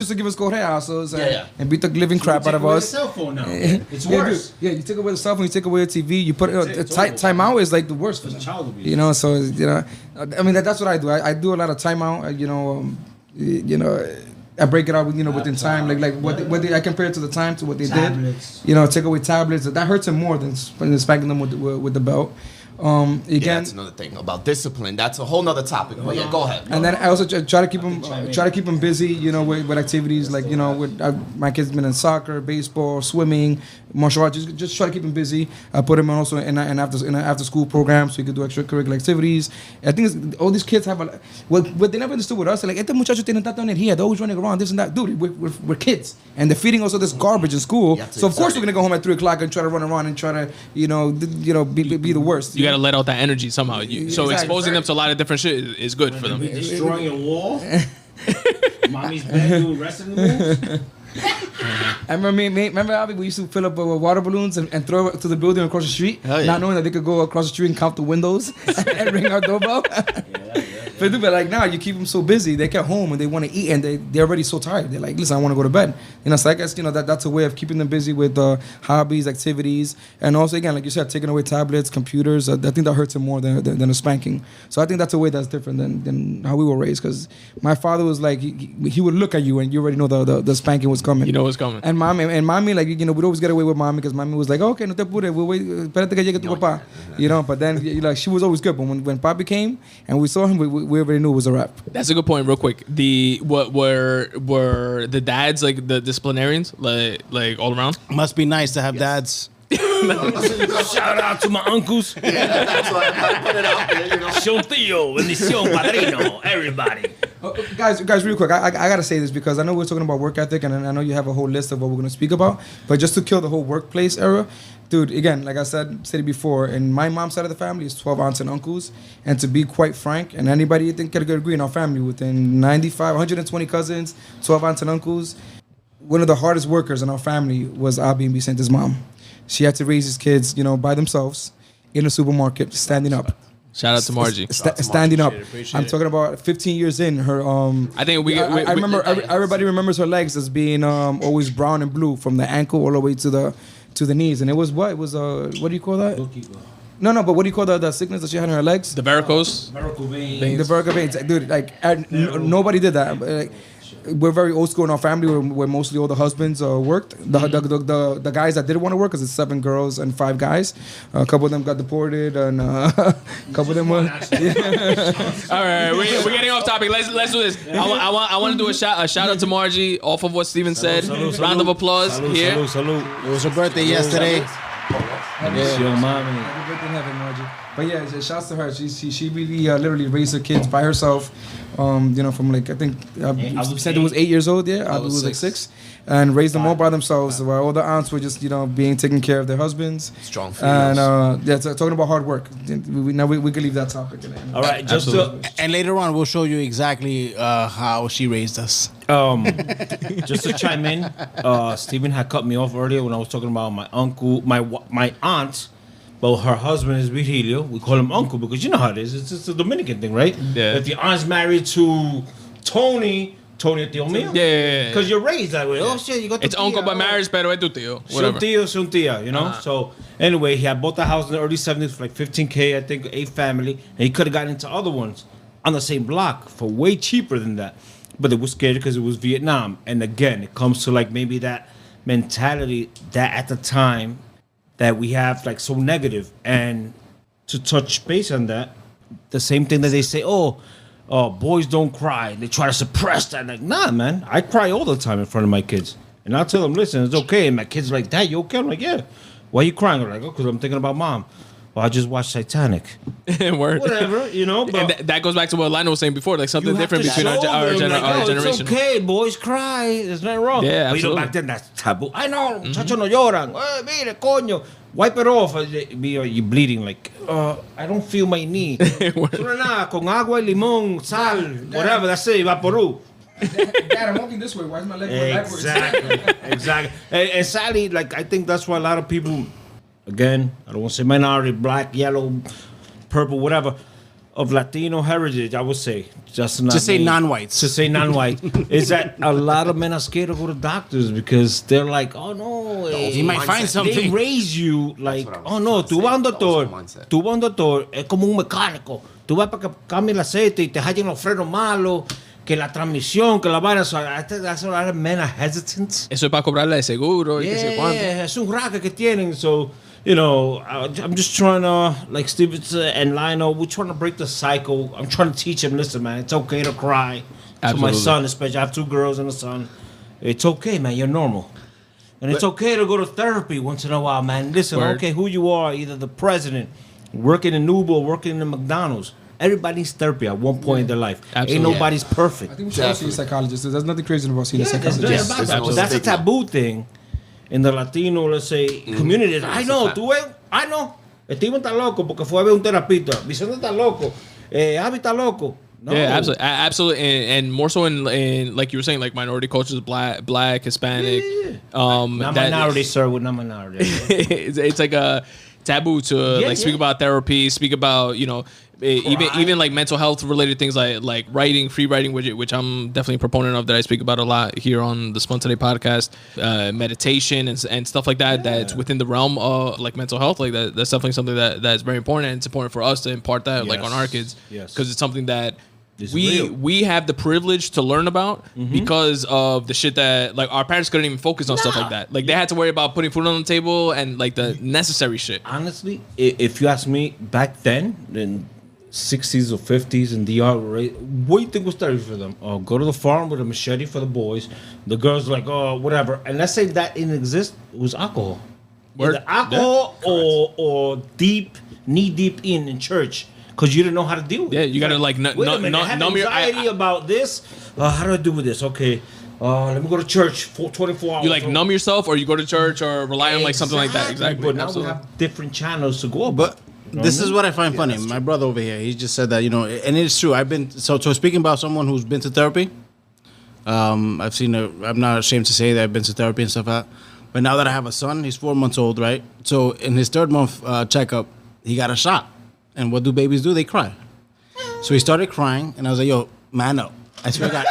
used to give us correazos and beat the living crap out of us. Cell phone now. It's worse. Yeah, you take away the cell phone, you take away the TV, you put timeout is like the worst for them. Child abuse. You know, so I mean that's what I do. I do a lot of timeout. I break it out within time. Like what I compare it to the time to what they tablets. did. Take away tablets. That hurts them more than spanking them with the belt. Again, that's another thing about discipline. That's a whole nother topic. But yeah, go ahead. And then I also try to keep them busy. With activities like my kids been in soccer, baseball, swimming, martial arts. Just try to keep them busy. I put them also in after school program so you can do extracurricular activities. I think all these kids have what they never understood with us. They're like, este muchacho tiene tanta energía. They're always running around this and that. Dude, we're kids, and they're feeding also this garbage in school. So of course we're gonna go home at 3:00 and try to run around and try to be the worst. You gotta let out that energy somehow. So exposing them to a lot of different shit is good for them. Destroying a wall. Mommy's bed doing wrestling moves. I remember Abby, we used to fill up water balloons and throw it to the building across the street, not knowing that they could go across the street and count the windows and ring our doorbell. But like now, you keep them so busy, they get home and they want to eat and they're already so tired. They're like, listen, I want to go to bed. So I guess that's a way of keeping them busy with hobbies, activities, and also again, like you said, taking away tablets, computers. I think that hurts them more than a spanking. So I think that's a way that's different than how we were raised. Because my father was like, he would look at you and you already know the spanking was coming. You know what's coming. And mommy, like we'd always get away with mommy because mommy was like, okay, no te apures, we'll wait, espérate que llegue tu papá. But then like she was always good. But when papi came and we saw him, we already knew it was a wrap. That's a good point. Real quick, what were the dads like the disciplinarians like all around? Must be nice to have dads. Shout out to my uncles. Yeah, that's why I put it out there. Son tío, bendición, padrino, everybody. Guys, real quick, I gotta say this because I know we're talking about work ethic and I know you have a whole list of what we're gonna speak about, but just to kill the whole workplace era, dude, again, like I said before, in my mom's side of the family is 12 aunts and uncles, and to be quite frank, and anybody you think could agree in our family, within 120 cousins, 12 aunts and uncles, one of the hardest workers in our family was Abi and Vicente's mom. She had to raise his kids, by themselves in a supermarket, standing up. Shout out to Margie. Standing up. I'm talking about 15 years in her. I think I remember everybody remembers her legs as being always brown and blue from the ankle all the way to the knees, and it was what? It was what do you call that? No, but what do you call the sickness that she had in her legs? The varicose. Varicose veins. The varicose veins, dude. Like nobody did that. Like, we're very old school in our family where mostly all the husbands worked. The guys that didn't want to work, because it's 7 girls and 5 guys. A couple of them got deported and a couple of them were... All right, we're getting off topic. Let's do this. I want to do a shout out to Margie off of what Steven said. Round of applause here. Salud. It was her birthday yesterday. But yeah, shouts to her. She really literally raised her kids by herself. From like I think Vicente was 8 years old. Yeah, Abu was like 6, and raised them all by themselves. While all the aunts were just being taken care of their husbands. Strong females. And talking about hard work. Now we can leave that topic. All right, and later on we'll show you exactly how she raised us. Just to chime in, Stephen had cut me off earlier when I was talking about my uncle, my aunt. But her husband is Virgilio. We call him uncle because you know how it is. It's a Dominican thing, right? Yeah. If your aunt's married to Tony tío mío. Yeah. Because you're raised that way. Oh shit, you got. It's uncle by marriage, pero es tu tío. Whatever. Son tía, Uh-huh. So anyway, he had bought a house in the early 70s for like $15K, I think, 8 family, and he could have gotten into other ones on the same block for way cheaper than that. But they were scared because it was Vietnam. And again, it comes to like maybe that mentality that at the time that we have like so negative. And to touch base on that, the same thing that they say, boys don't cry. They try to suppress that. Like, nah, man, I cry all the time in front of my kids. And I'll tell them, listen, it's okay. And my kids are like, Dad, you okay? I'm like, yeah. Why are you crying? I'm like, because I'm thinking about mom. Well, I just watched Titanic. Word. Whatever, But and that goes back to what Lionel was saying before, like something different between our generation. It's okay, boys cry. There's nothing wrong. Yeah, but back then that's taboo. I know, muchachos no lloran. Mire, coño. Wipe it off. You're bleeding like, I don't feel my knee. Con agua y limón, sal, whatever, that's it, vaporú. Dad, I'm walking this way. Why is my leg going backwards? Exactly. And sadly, like, I think that's why a lot of people, again, I don't want to say minority, black, yellow, purple, whatever, of Latino heritage, I would say, just say non-whites. To say non-white is that a lot of men are scared to go to doctors because they're like, oh no, he might find something. They raise you like, oh no, tú vas a un doctor, es como un mecánico. Tú vas para que cambie el aceite y te hallen los frenos malos, que la transmisión, que la vaina. So that's a lot of men are hesitant. Eso es para cobrarle de seguro. Yeah, es un racket que tienen. So, you know, I'm just trying to, like Steven and Lionel, we're trying to break the cycle. I'm trying to teach him, listen, man, it's okay to cry. Absolutely. To my son, especially, I have 2 girls and a son. It's okay, man, you're normal. And it's okay to go to therapy once in a while, man. Listen, I don't care who you are, either the president, working in Uber, working in McDonald's. Everybody needs therapy at one point in their life. Absolutely. Ain't nobody's perfect. I think we should all see a psychologist. There's nothing crazy about seeing a psychologist. But that's a taboo thing in the Latino, let's say, community. I know, I know. Steven está loco porque fue a ver un terapista. Vicente está loco. Javi está loco. No. Yeah, absolutely, and more so in like you were saying, like minority cultures, black, Hispanic. Not minority, sir. We're not minority. it's like a taboo to speak about therapy, speak about even like mental health related things like writing, free writing, which I'm definitely a proponent of, that I speak about a lot here on the Spun Today podcast, meditation and stuff like that. That's within the realm of like mental health. Like that's definitely something that's very important, and it's important for us to impart that like on our kids, because it's something that we have the privilege to learn about because of the shit that like our parents couldn't even focus on stuff like that. Like they had to worry about putting food on the table and like the necessary shit. Honestly, if you ask me, back then in 60s or 50s in DR, what do you think was therapy for them? Oh, go to the farm with a machete for the boys. The girls like, oh, whatever. And let's say that didn't exist, it was alcohol. Either alcohol or knee deep in church. Because you didn't know how to deal with it. Yeah, you got to like numb your anxiety about this. How do I do with this? Okay, let me go to church for 24 hours. You like numb yourself, or you go to church, or rely on like something like that. Exactly. But now we have different channels to go. But this is what I find funny. My brother over here, he just said that, and it's true. I've been so speaking about someone who's been to therapy. I'm not ashamed to say that I've been to therapy and stuff like that. But now that I have a son, he's 4 months old, right? So in his 3rd month checkup, he got a shot. And what do babies do? They cry. So he started crying, and I was like, yo, man up. I swear to God.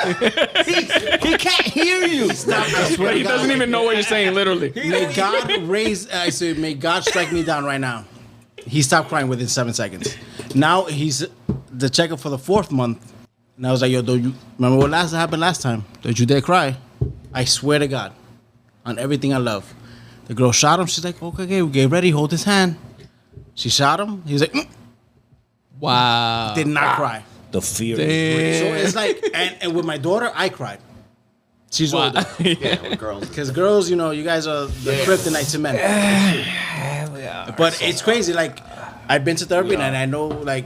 He can't hear you. Stop. I swear He doesn't even know what you're saying, literally. May God strike me down right now. He stopped crying within 7 seconds. Now he's the checkup for the 4th month. And I was like, yo, don't you remember what happened last time? Don't you dare cry. I swear to God. On everything I love. The girl shot him. She's like, okay, get ready. Hold his hand. She shot him. He was like, Wow. Did not cry. The fear. So it's like, and with my daughter, I cried. She's older. Yeah, with girls. Because girls, you guys are the kryptonite to men. But it's crazy. Like, I've been to therapy, and I know, like,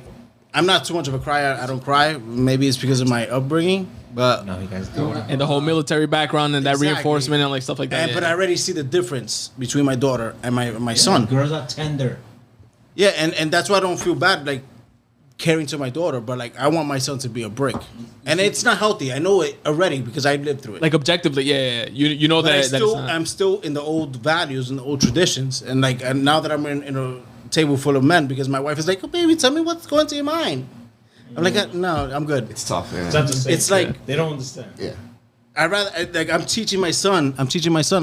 I'm not too much of a crier. I don't cry. Maybe it's because of my upbringing. But no, you guys don't. And the whole military background and that reinforcement and like stuff like that. But I already see the difference between my daughter and my son. Girls are tender. Yeah, and that's why I don't feel bad, like, caring to my daughter, but like I want my son to be a brick, and it's not healthy. I know it already because I lived through it. Like objectively, yeah. You know but that. I'm still in the old values and the old traditions, and like now that I'm in a table full of men, because my wife is like, "Oh, baby, tell me what's going to your mind." I'm like, "No, I'm good." It's tough. Yeah. It's like they don't understand. Yeah. I'm teaching my son. I'm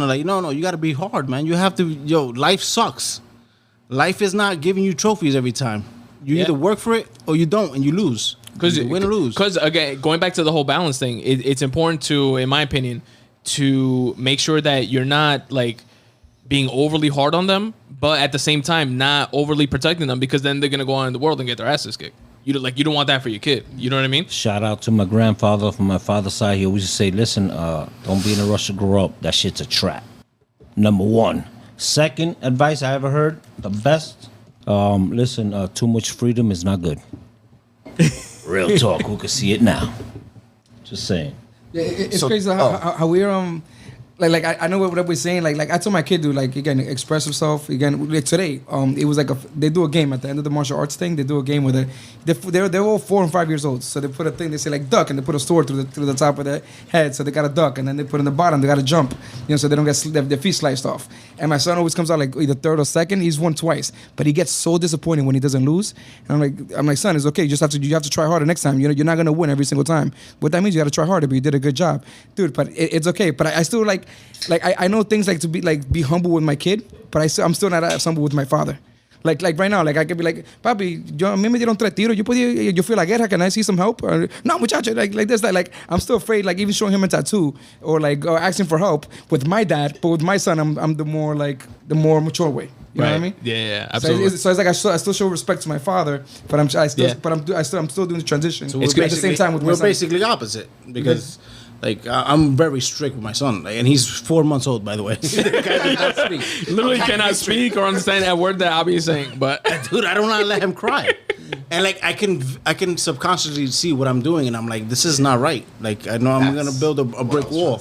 like, no, you got to be hard, man. You have to. Life sucks. Life is not giving you trophies every time. You either work for it or you don't, and you lose. Because you win or lose. Because again, going back to the whole balance thing, it's important to, in my opinion, to make sure that you're not like being overly hard on them, but at the same time not overly protecting them, because then they're gonna go on in the world and get their asses kicked. You don't want that for your kid. You know what I mean? Shout out to my grandfather from my father's side. He always used to say, "Listen, don't be in a rush to grow up. That shit's a trap." Number one. Second advice I ever heard, the best. Listen, too much freedom is not good. Real talk. Who can see it now? Just saying. Yeah, it's crazy how we're I know what we're saying. Like I told my kid, dude, like again, express himself. Again, like today, it was like they do a game at the end of the martial arts thing. They do a game with it. They're all 4 and 5 years old. So they put a thing. They say like duck, and they put a sword through the top of their head. So they got to duck, and then they put in the bottom. They got to jump. So they don't get their feet sliced off. And my son always comes out like either third or second. He's won twice, but he gets so disappointed when he doesn't lose. And I'm like, son, it's okay. You have to try harder next time. You're not gonna win every single time. What that means, you got to try harder. But you did a good job, dude. But it's okay. But I still like I know things like to be humble with my kid, but I'm still not as humble with my father. Like right now, like I could be like, papi, a mí me dieron 3 tiros, yo fui a la guerra, can I see some help? Or, no, muchacho, like this, like I'm still afraid, like even showing him a tattoo or asking for help with my dad, but with my son, I'm the more mature way. You know what I mean? Yeah, absolutely. So it's like I still show respect to my father, but I'm still doing the transition. So we're at the same time with my son. We're basically opposite because. Like I'm very strict with my son, and he's 4 months old, by the way. Literally cannot speak or understand that word that Abby is saying. But dude, I don't want to let him cry. And like I can subconsciously see what I'm doing, and I'm like, this is not right. Like I know I'm gonna build a brick wall.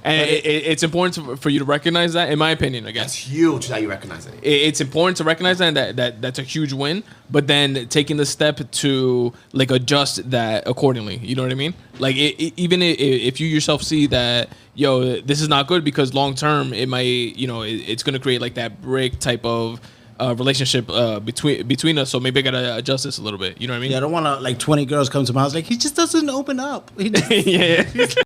And it's important for you to recognize that, in my opinion, again. That's huge that you recognize it. It's important to recognize that that's a huge win, but then taking the step to like adjust that accordingly. You know what I mean? Like even if you yourself see that, yo, this is not good, because long term it might, it's going to create like that break type of relationship between us. So maybe I gotta adjust this a little bit. You know what I mean? Yeah, I don't want to like 20 girls come to my house like he just doesn't open up. Yeah.